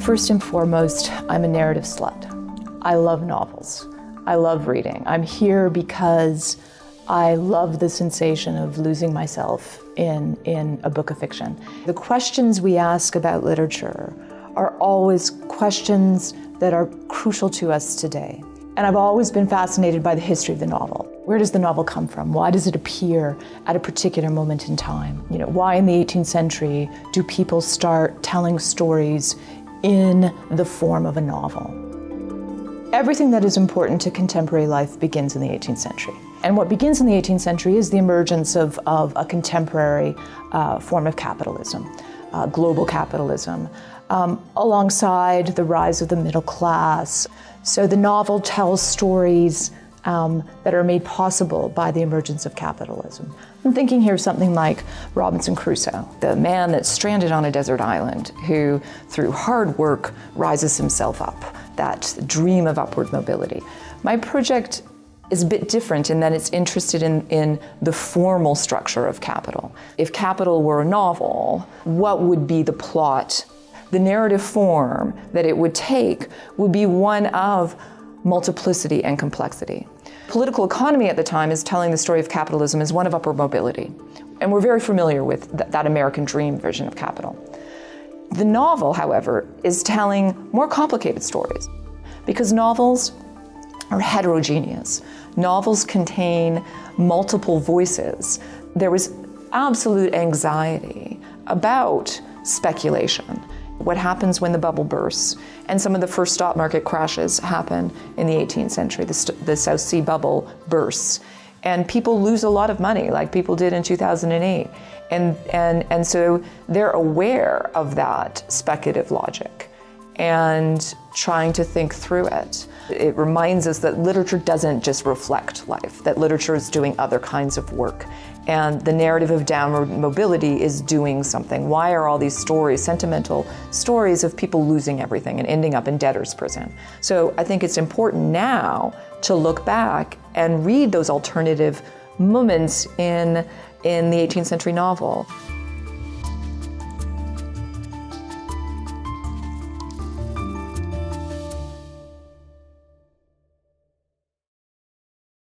First and foremost, I'm a narrative slut. I love novels. I love reading. I'm here because I love the sensation of losing myself in a book of fiction. The questions we ask about literature are always questions that are crucial to us today. And I've always been fascinated by the history of the novel. Where does the novel come from? Why does it appear at a particular moment in time? Why in the 18th century do people start telling stories in the form of a novel? Everything that is important to contemporary life begins in the 18th century. And what begins in the 18th century is the emergence of a contemporary form of capitalism, global capitalism, alongside the rise of the middle class. So the novel tells stories that are made possible by the emergence of capitalism. I'm thinking here of something like Robinson Crusoe, the man that's stranded on a desert island who, through hard work, rises himself up, that dream of upward mobility. My project is a bit different in that it's interested in the formal structure of capital. If capital were a novel, what would be the plot? The narrative form that it would take would be one of multiplicity and complexity. Political economy at the time is telling the story of capitalism as one of upward mobility. And we're very familiar with that American dream version of capital. The novel, however, is telling more complicated stories because novels are heterogeneous. Novels contain multiple voices. There was absolute anxiety about speculation. What happens when the bubble bursts? And some of the first stock market crashes happen in the 18th century. The South Sea bubble bursts. And people lose a lot of money, like people did in 2008. And so they're aware of that speculative logic and trying to think through it. It reminds us that literature doesn't just reflect life, that literature is doing other kinds of work. And the narrative of downward mobility is doing something. Why are all these stories, sentimental stories of people losing everything and ending up in debtor's prison? So I think it's important now to look back and read those alternative moments in the 18th century novel.